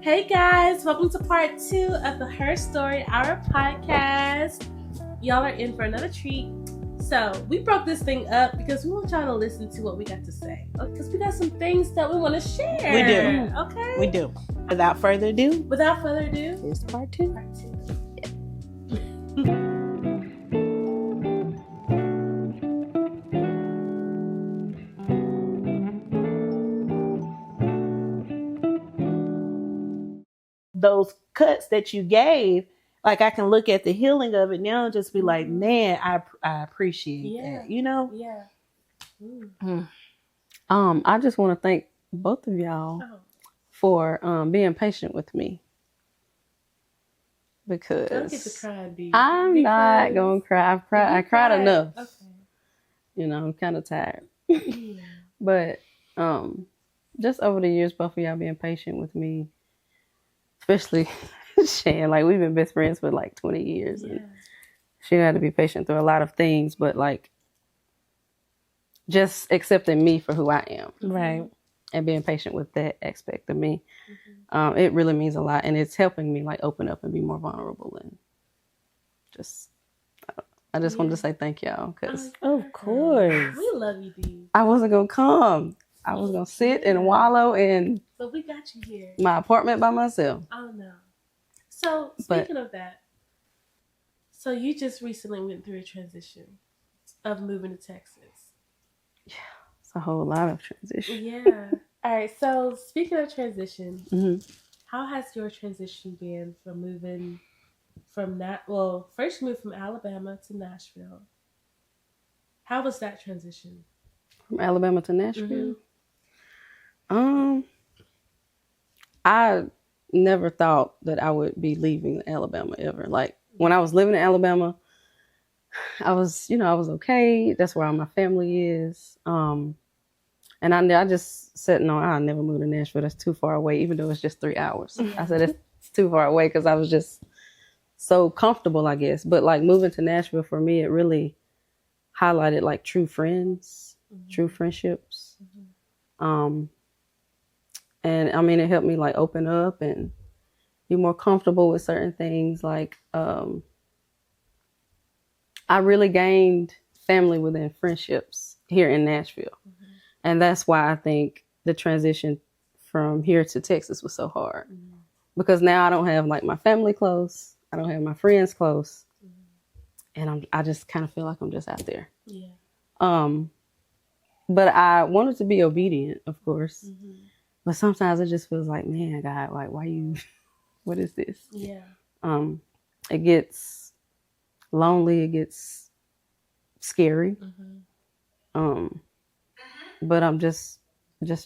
Hey guys, welcome to part 2 of the HerStory Hour Podcast. Y'all are in for another treat. So we broke this thing up because we want y'all to listen to what we got to say. Because we got some things that we want to share. We do. Okay? We do. Without further ado, it's part 2. Part 2. Those cuts that you gave, like I can look at the healing of it now and just be like, man, I appreciate that, you know? Yeah. I just want to thank both of y'all for being patient with me. Because Don't get to cry, B. I'm not gonna cry. I cried enough. Okay. You know, I'm kind of tired. Yeah. But just over the years, both of y'all being patient with me, especially Shan. Like, we've been best friends for like 20 years. Yeah. And she had to be patient through a lot of things, but like just accepting me for who I am. Right. And being patient with that aspect of me. It really means a lot. And it's helping me like open up and be more vulnerable. And just, I just wanted to say thank y'all. Because Of course. We love you, B. I wasn't going to come. I was going to sit and wallow in But we got you here. my apartment by myself. Oh, no. So, speaking of that, so you just recently went through a transition of moving to Texas. Yeah, it's a whole lot of transition. Yeah. All right. So, speaking of transition, Mm-hmm. how has your transition been from moving from that? Well, first you moved from Alabama to Nashville. How was that transition? From Alabama to Nashville? Mm-hmm. I never thought that I would be leaving Alabama ever. Like, when I was living in Alabama, I was okay. That's where all my family is. And I just said, no, I'll never move to Nashville. That's too far away, even though it's just 3 hours. I said, it's too far away because I was just so comfortable, I guess. But like moving to Nashville for me, it really highlighted like true friends, true friendships. And I mean, it helped me like open up and be more comfortable with certain things. Like, I really gained family within friendships here in Nashville. And that's why I think the transition from here to Texas was so hard. Because now I don't have like my family close. I don't have my friends close. And I just kind of feel like I'm just out there. Yeah. But I wanted to be obedient, of course. But sometimes it just feels like, man, God, like, what is this? Yeah. It gets lonely. It gets scary. But I'm just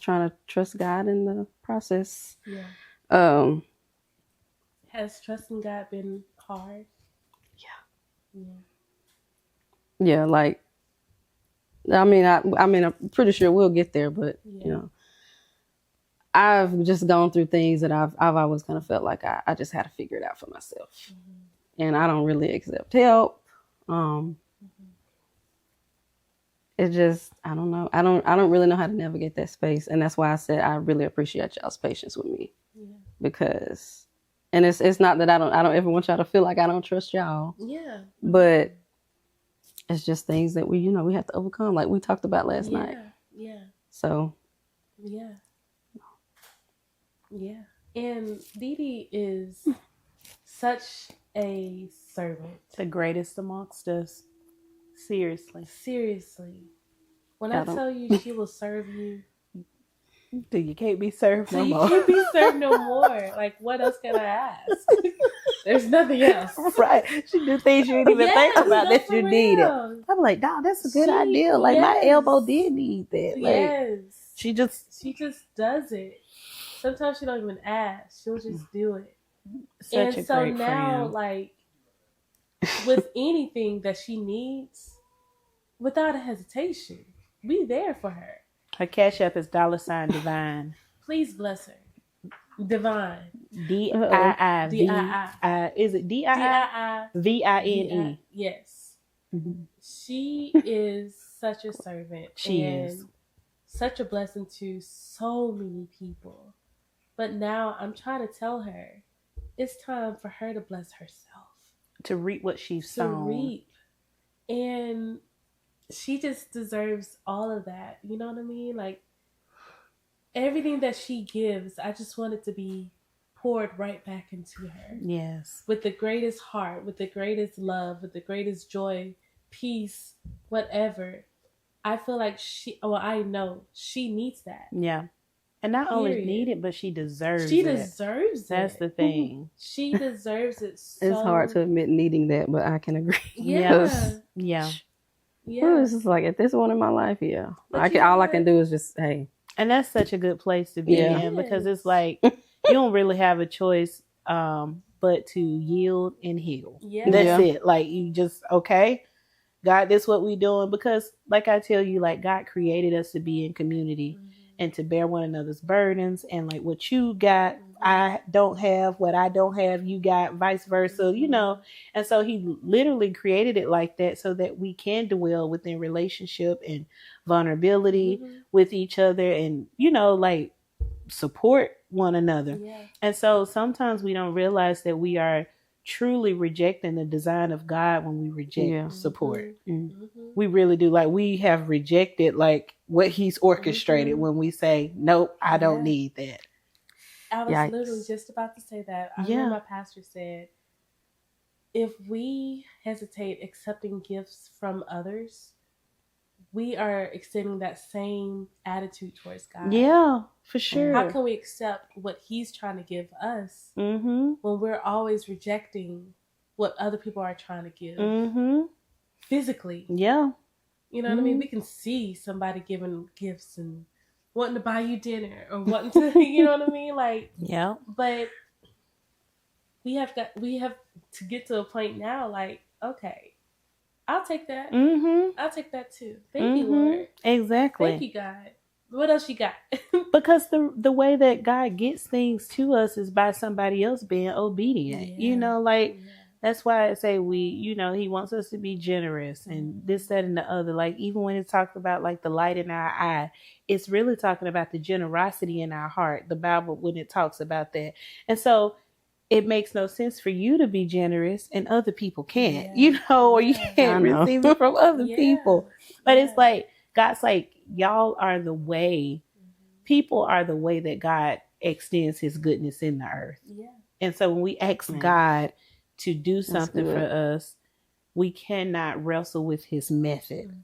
trying to trust God in the process. Yeah. Has trusting God been hard? Yeah. Like, I mean, I'm pretty sure we'll get there, but you know, I've just gone through things that I've always kind of felt like I just had to figure it out for myself, and I don't really accept help. It just, I don't know. I don't really know how to navigate that space. And that's why I said I really appreciate y'all's patience with me. Because, and it's not that I don't ever want y'all to feel like I don't trust y'all. Yeah. But it's just things that we have to overcome, like we talked about last night. Yeah. So. Yeah. Yeah. And Dee Dee is such a servant. The greatest amongst us. Seriously. When I tell you she will serve you. Till you can't be served no more. You can't be served no more. Like, what else can I ask? There's nothing else. Right. She do things you didn't even think about that you needed. I'm like, dog, that's a good idea. Like, my elbow did need that. Like, She just does it. Sometimes she don't even ask. She'll just do it. Such a great friend. Now, like, with anything that she needs, without a hesitation, be there for her. Her cash app is $Divine. Please bless her. Divine. D-I-I. D-I-I. Is it D-I-I? V-I-N-E. Yes. She is such a servant. She is. Such a blessing to so many people. But now I'm trying to tell her it's time for her to bless herself. To reap what she's sown. To reap. And she just deserves all of that. You know what I mean? Like, everything that she gives, I just want it to be poured right back into her. Yes. With the greatest heart, with the greatest love, with the greatest joy, peace, whatever. I feel like I know she needs that. Yeah. And not only need it, but she deserves it. She deserves it. That's the thing. She deserves it so. It's hard to admit needing that, but I can agree. Yeah. Yeah. Well, it's just like at this one in my life, yeah. All I can do is just, hey. And that's such a good place to be in, because it's like you don't really have a choice but to yield and heal. Yeah. That's it. Like, you just, okay, God, this is what we doing. Because like I tell you, like, God created us to be in community and to bear one another's burdens. And like, what you got, I don't have. What I don't have, you got, vice versa, you know. And so he literally created it like that so that we can dwell within relationship and vulnerability with each other, and, you know, like, support one another. Yeah. And so sometimes we don't realize that we are truly rejecting the design of God when we reject support. We really do. Like, we have rejected like what he's orchestrated when we say, nope, I don't need that. I was literally just about to say that. I remember my pastor said, if we hesitate accepting gifts from others, we are extending that same attitude towards God. Yeah, for sure. How can we accept what he's trying to give us when we're always rejecting what other people are trying to give physically? Yeah. You know what I mean? We can see somebody giving gifts and wanting to buy you dinner or wanting to, you know what I mean? Like, but we have to get to a point now, like, okay, I'll take that. I'll take that too. Thank you, Lord. Exactly. Thank you, God. What else you got? Because the way that God gets things to us is by somebody else being obedient. You know, like, that's why I say he wants us to be generous and this, that, and the other. Like, even when it talks about like the light in our eye, it's really talking about the generosity in our heart. The Bible, when it talks about that. And so it makes no sense for you to be generous and other people can't, you know, or you can't receive it from other people. But it's like, God's like, y'all are the way, people are the way that God extends his goodness in the earth. Yeah. And so when we ask God to do something for us, we cannot wrestle with his method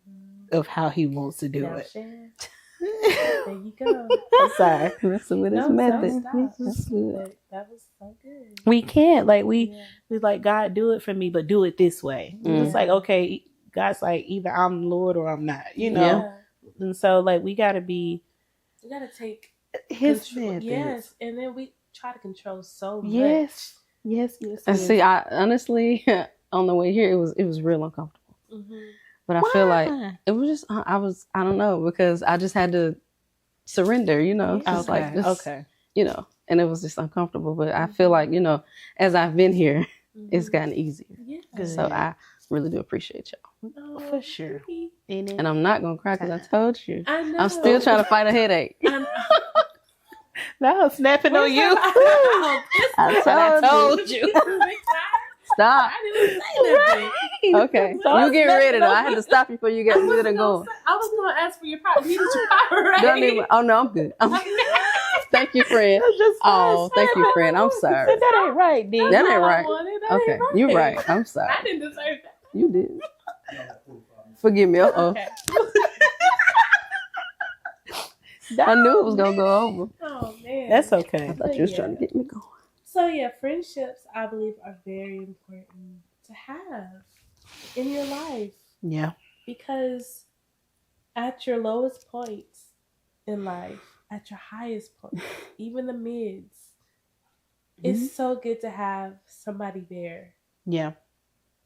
of how he wants to do it. There you go. I'm sorry. Wrestle with his method. That's good. That was so good. We can't. Like, we like, God, do it for me, but do it this way. It's like, okay, God's like, either I'm Lord or I'm not, you know? Yeah. And so, like, we got to take his method. Yes. And then we try to control so much. Yes. And see, I honestly, on the way here, it was real uncomfortable. But I feel like it was just, I don't know, because I just had to surrender, you know. Just like this, you know, and it was just uncomfortable. But I feel like, you know, as I've been here, it's gotten easier. Yeah. So I really do appreciate y'all. Oh, for sure. And I'm not going to cry because I told you. I know. I'm still trying to fight a headache. Now I'm snapping on you. I told you. Stop. I didn't say nothing. Okay. You get ready though. I had to stop you before you get going. I was going to ask for your power. You need your power, right? Oh, no, I'm good. Thank you, friend. Thank you, friend. I'm sorry. That ain't right, D. That ain't right. Okay. You're right. I'm sorry. I didn't deserve that. You did. Forgive me. Okay. I knew it was going to go over. Oh, man. That's okay. I thought you was trying to get me going. So, friendships, I believe, are very important to have in your life. Yeah. Because at your lowest points in life, at your highest point, even the mids, it's so good to have somebody there. Yeah.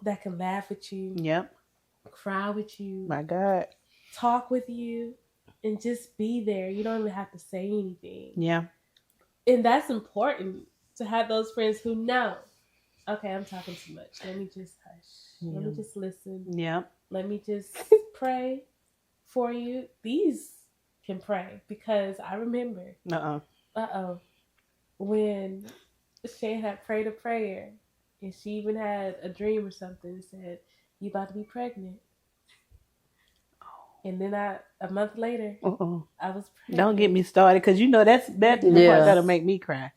That can laugh with you. Yep. Cry with you. My God. Talk with you. And just be there. You don't even have to say anything. Yeah. And that's important, to have those friends who know, okay, I'm talking too much. Let me just hush. Yeah. Let me just listen. Yeah. Let me just pray for you. These can pray, because I remember. when Shan had prayed a prayer, and she even had a dream or something that said, "You about to be pregnant." And then a month later, I was pregnant. Don't get me started, because you know that's the part that'll make me cry.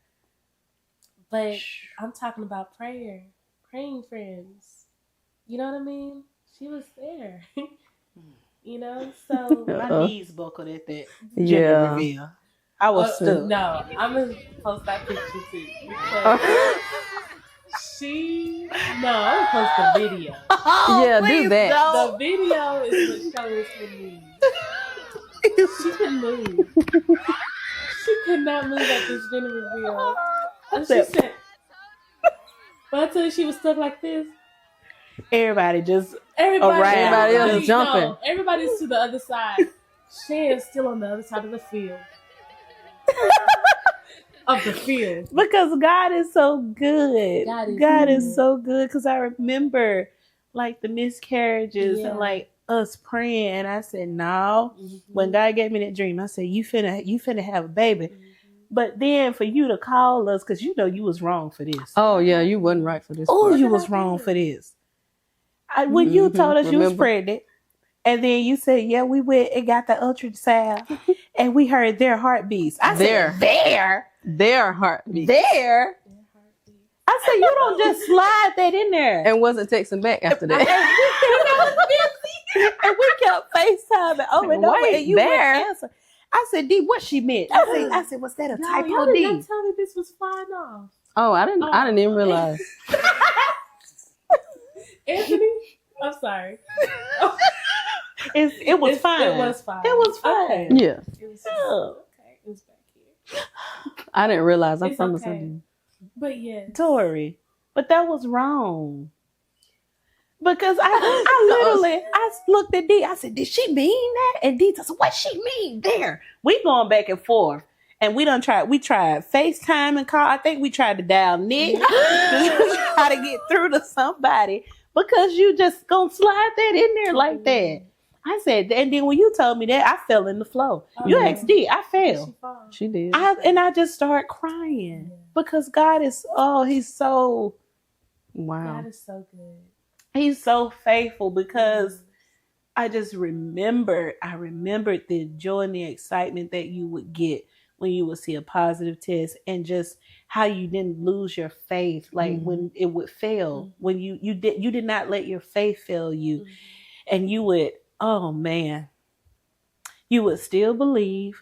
But I'm talking about praying friends. You know what I mean? She was there. You know, so my knees buckled at that gender reveal. I was stuck. No, I'm gonna post that picture too, because I'm gonna post the video. Yeah, do that. The video is what shows her knees. She couldn't move. She could not move at this gender reveal. And she said, but until she was stuck like this, everybody else jumping. No, everybody's to the other side. Shan's still on the other side of the field. Because God is so good. God is so good. Because I remember like the miscarriages and like us praying, and I said, no. When God gave me that dream, I said, you finna have a baby. But then for you to call us, because you know you was wrong for this. Oh yeah, you wasn't right for this. Oh, you was wrong for this. When you told us you was pregnant, and then you said, yeah, we went and got the ultrasound, and we heard their heartbeats. I said, their heartbeats. There. I said, you don't just slide that in there. And wasn't texting back after that. And we kept FaceTiming over and over, and you wouldn't answer. I said, D, what she meant? I said, was that a typo, y'all D? Did not tell me this was flying off. Oh, I didn't even realize. Anthony, I'm sorry. It was fine. It was fine. It was fine. Okay. Yeah. It was okay. It was back here. I didn't realize. I promised okay. something. But yeah, Tori, but that was wrong. Because I literally looked at D. I said, did she mean that? And D said, what she mean there? We going back and forth. And we tried FaceTime and call. I think we tried to dial Nick to try to get through to somebody, because you just gonna slide that in there like that. I said, and then when you told me that, I fell in the flow. You asked D, I fell. She did. I just started crying because God is, he's so, wow. God is so good. He's so faithful, because I remembered the joy and the excitement that you would get when you would see a positive test, and just how you didn't lose your faith, like when it would fail, when you did not let your faith fail you, and you would, oh man, you would still believe,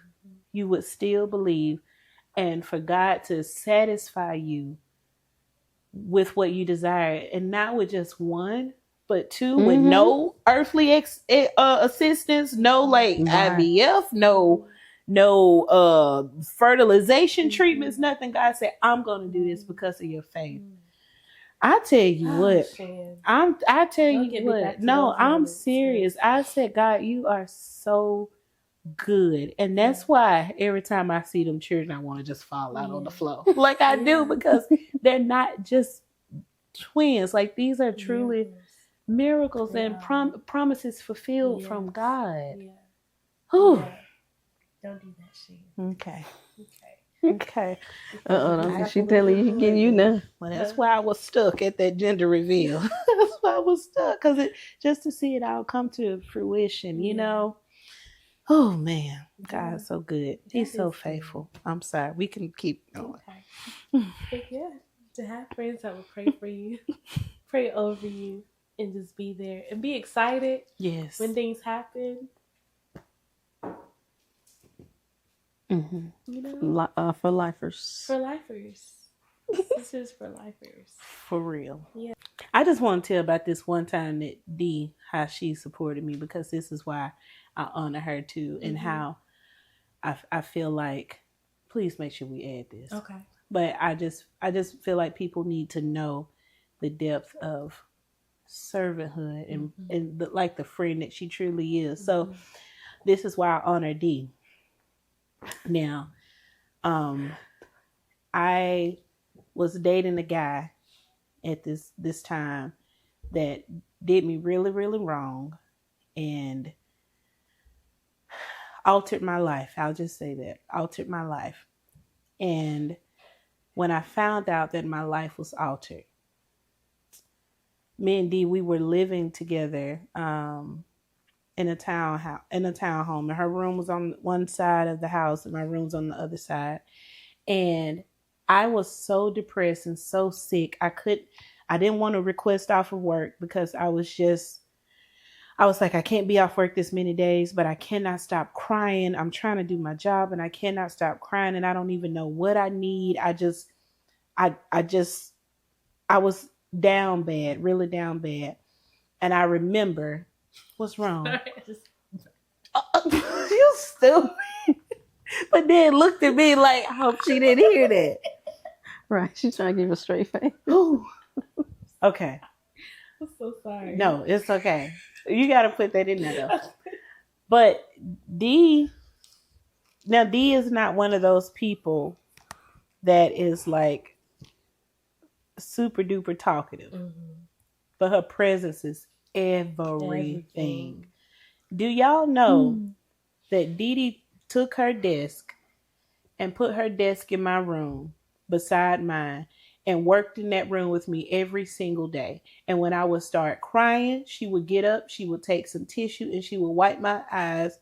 and for God to satisfy you with what you desire, and not with just one, but two, with no earthly assistance, no IVF, no fertilization treatments, nothing. God said, I'm going to do this because of your faith. I tell you what, I tell you what, no, I'm serious. I said, God, you are so good. And that's why every time I see them children, I want to just fall out on the floor. Like I do, because they're not just twins. Like, these are truly miracles and promises fulfilled from God. Whew. Don't do that shit. Okay. She telling you, getting you now. Well, that's why I was stuck at that gender reveal. That's why I was stuck, because just to see it all come to fruition, you know. Oh man, God's so good. He's so faithful. Good. I'm sorry. We can keep going. But yeah, to have friends that will pray for you, pray over you, and just be there and be excited. Yes. When things happen. You know? For lifers. For lifers. This is for lifers. For real. Yeah. I just want to tell about this one time that D, how she supported me, because this is why I honor her too, and how I feel like, please make sure we add this. Okay. But I just feel like people need to know the depth of servanthood and like the friend that she truly is. So this is why I honor D. Now, I was dating a guy at this time that did me really, really wrong and altered my life. I'll just say that. Altered my life. And when I found out that my life was altered. Me and Dee, we were living together in a townhome, and her room was on one side of the house, and my room's on the other side. And I was so depressed and so sick. I didn't want to request off of work because I was like, I can't be off work this many days, but I cannot stop crying. I'm trying to do my job and I cannot stop crying, and I don't even know what I need. I was down bad, really down bad. And I remember, what's wrong? You stupid. But then looked at me like, I hope she didn't hear that. Right. She's trying to give a straight face. Ooh. Okay. I'm so sorry. No, it's okay. You got to put that in there though. But Dee is not one of those people that is like super duper talkative. Mm-hmm. But her presence is everything. Do y'all know that Dee took her desk and put her desk in my room beside mine and worked in that room with me every single day? And when I would start crying, she would get up, she would take some tissue, and she would wipe my eyes.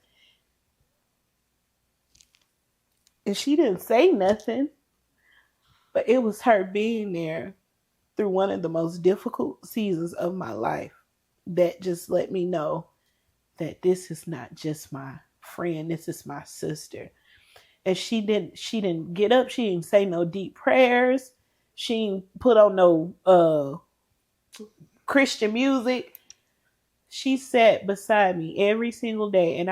And she didn't say nothing, but it was her being there through one of the most difficult seasons of my life that just let me know that this is not just my friend, this is my sister. And she didn't get up, she didn't say no deep prayers, she didn't put on no Christian music. She sat beside me every single day, and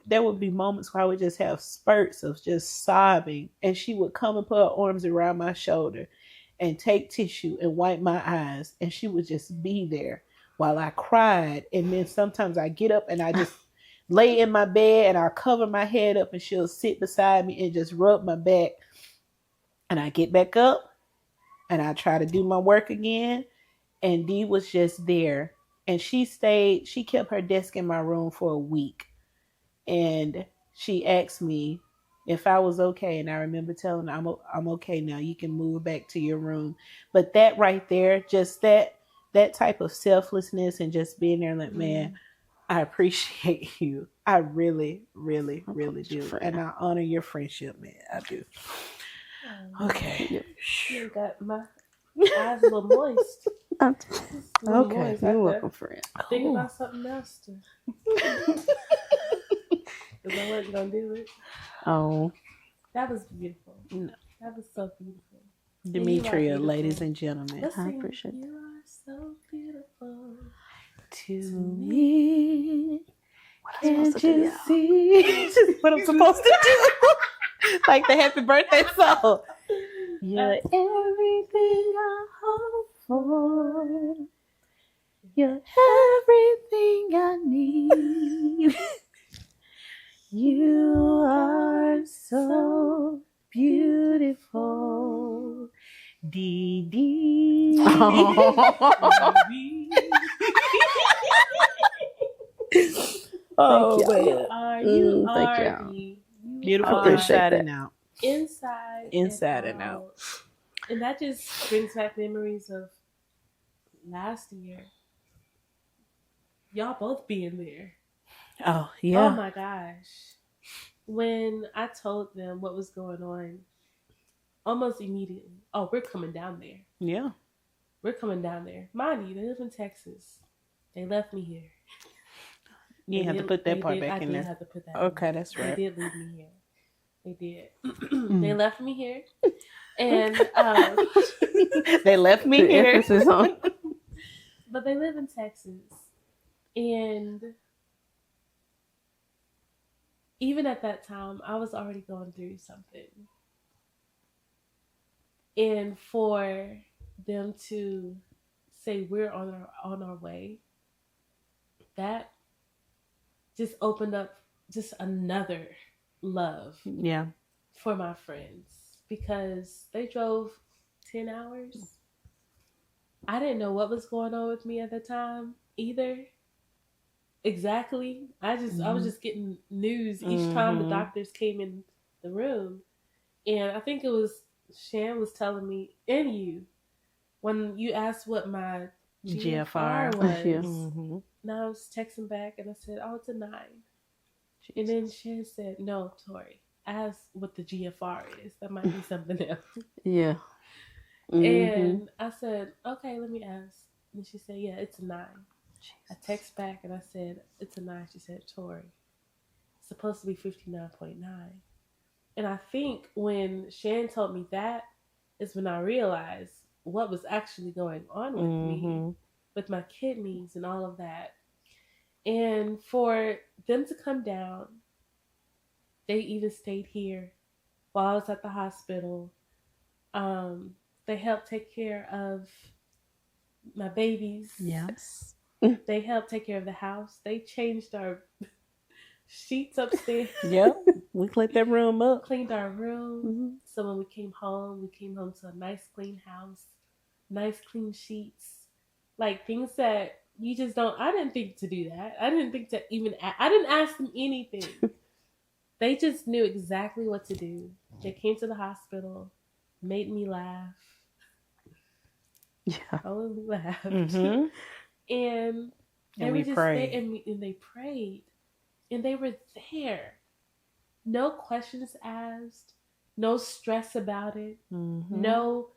there would be moments where I would just have spurts of just sobbing, and she would come and put her arms around my shoulder and take tissue and wipe my eyes, and she would just be there while I cried. And then sometimes I get up and I just lay in my bed and I'll cover my head up, and she'll sit beside me and just rub my back. And I get back up and I try to do my work again. And Dee was just there. And she kept her desk in my room for a week. And she asked me if I was okay. And I remember telling her, I'm okay now. You can move back to your room. But that right there, just that type of selflessness and just being there like, man, I appreciate you. I really, really, really do. And I honor your friendship, man. I do. Okay. You got my eyes a little moist. Okay. You're welcome, friend. Think about something else too. Because I wasn't going to do it. Oh. That was beautiful. No. That was so beautiful. Demetria, ladies and gentlemen. Let's I sing, appreciate you are so beautiful to me. What am I supposed to Can't do, you y'all? see? This is what I'm supposed to do. Like the happy birthday song. You're everything I hope for. You're everything I need. You are so beautiful. Dee dee. Oh, man. You thank are y'all. Beautiful inside and out. Inside and out. And that just brings back memories of last year. Y'all both being there. Oh, yeah. Oh my gosh. When I told them what was going on, almost immediately, oh, we're coming down there. Yeah. We're coming down there. Mind you, they live in Texas. They left me here. You have to put that part back in there. I did have to put that Okay, that's right. They did leave me here. They did. They left me here. And they left me here. But they live in Texas. And even at that time, I was already going through something. And for them to say we're on our way, that just opened up just another love for my friends, because they drove 10 hours. I didn't know what was going on with me at the time either. Exactly. I was just getting news each time the doctors came in the room. And I think it was Shan was telling me, and you, when you asked what my GFR was, Yes. and I was texting back and I said, oh, it's a 9. And then Shan said, no, Tori, ask what the GFR is. That might be something else. Yeah. And I said, okay, let me ask. And she said, yeah, it's a 9. I text back and I said, it's a 9. She said, Tori, it's supposed to be 59.9. And I think when Shan told me that is when I realized what was actually going on with me, with my kidneys and all of that. And for them to come down, they even stayed here while I was at the hospital. They helped take care of my babies. Yes. They helped take care of the house. They changed our sheets upstairs. Yep. We cleaned that room up. Cleaned our room. So when we came home to a nice clean house, nice clean sheets, like things that you just don't. I didn't think to do that. I didn't think to even. I didn't ask them anything. They just knew exactly what to do. They came to the hospital, made me laugh. Yeah. Oh, we laughed. And they And were we just prayed. and they prayed. And they were there. No questions asked. No stress about it. No,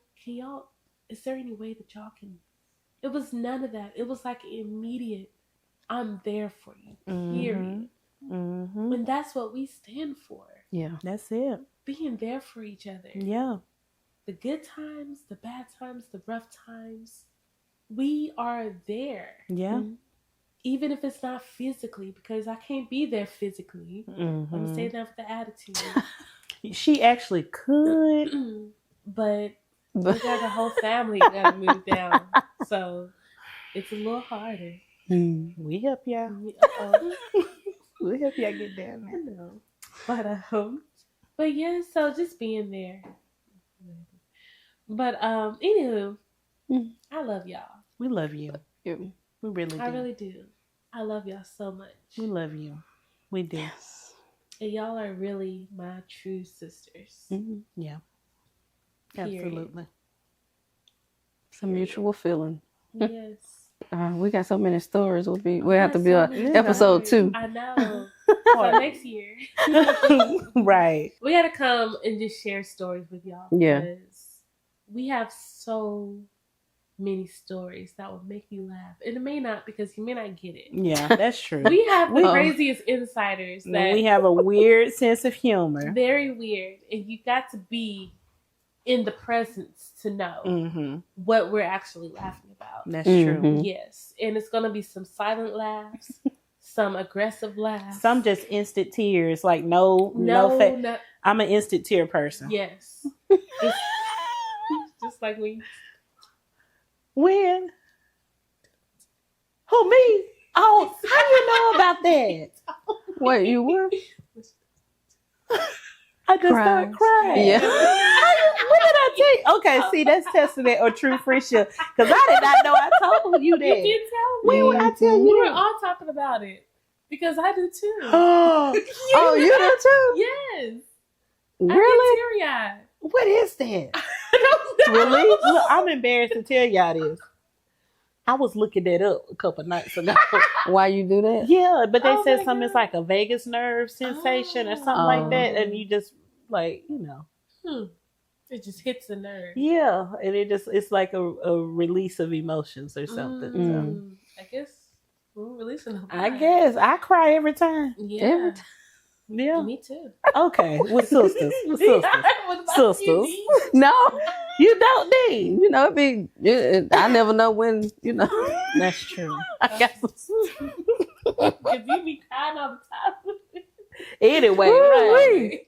is there any way that y'all can? It was none of that. It was like immediate, I'm there for you, period. When that's what we stand for. Yeah. That's it. Being there for each other. Yeah. The good times, the bad times, the rough times. We are there. Yeah. Even if it's not physically, because I can't be there physically. I'm saying that with the attitude. She actually could. But we got the whole family got to move down. So it's a little harder. We help y'all. We help y'all get down there. But yeah, so just being there. But anywho, I love y'all. We love you. We really do. I really do. I love y'all so much. We love you. We do. Yes. And y'all are really my true sisters. Yeah. Period. Absolutely. It's a mutual feeling. Yes. We got so many stories. We'll have to be on episode 2. I know. So next year. Right. We got to come and just share stories with y'all. Yeah. Because we have so many stories that will make you laugh. And it may not, because you may not get it. Yeah, that's true. We have the craziest insiders. That We have a weird sense of humor. Very weird. And you got to be in the presence to know what we're actually laughing about. That's true. Yes. And it's going to be some silent laughs, some aggressive laughs. Some just instant tears. Like, no. I'm an instant tear person. Yes. Just like we. When? Who, me? Oh, how you know about that? Wait, you were? I just started crying. Yeah. What did I tell you? Okay, see, that's testament or true friendship. Because I did not know I told you that. You didn't tell me. When would I tell you? We were all talking about it. Because I do too. Oh, you do too? Yes. Really? I get teary-eyed. what is that? I don't know. Really? Look, I'm embarrassed to tell y'all this. I was looking that up a couple nights ago. Why you do that? Yeah, but they said my something. God. It's like a vagus nerve sensation or something like that, and you just like It just hits the nerve. Yeah, and it's like a release of emotions or something. I guess we're releasing them. I guess I cry every time. Yeah. Yeah. Me too. Okay, with sisters. With sisters. Sisters. No. You don't need. You know, I never know when, That's true. I got some. Because you be crying all the time. Anyway, Woo-wee.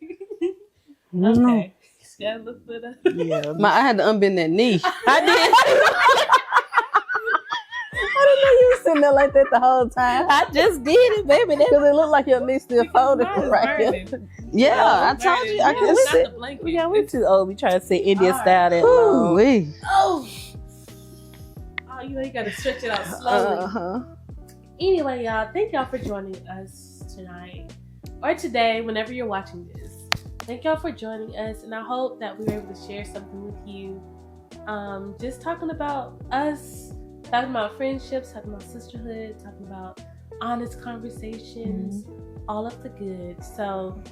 right. Okay. Gotta look for that. Yeah. I had to unbend that knee. I did. I didn't know you were sitting there like that the whole time. I just did it, baby. Because it looked like your knee still folded right here. Yeah, I told you. I couldn't sit. Yeah, we're too old. We try to sit Indian style that Ooh, long. wee. Oh, you gotta stretch it out slowly. Anyway, y'all, thank y'all for joining us tonight or today, whenever you're watching this. Thank y'all for joining us, and I hope that we were able to share something with you. Just talking about us, talking about friendships, talking about sisterhood, talking about honest conversations, all of the good. So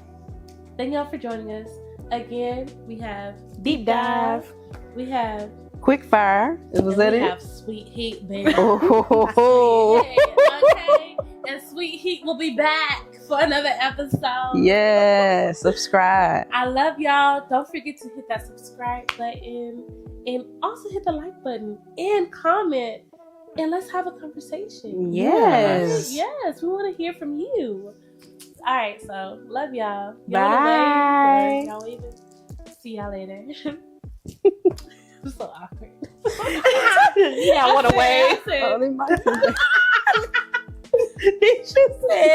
thank y'all for joining us. Again, we have Deep dive. We have Quick fire. Was that we it? have Sweet Heat, baby. Oh. Okay. And Sweet Heat will be back for another episode. Yeah, subscribe. I love y'all. Don't forget to hit that subscribe button and also hit the like button and comment, and let's have a conversation. Yes. Yes, we want to hear from you. All right, so love y'all. Bye. Y'all waving? See y'all later. I'm so awkward. Yeah, I want to wave. Only my sister. Did you say?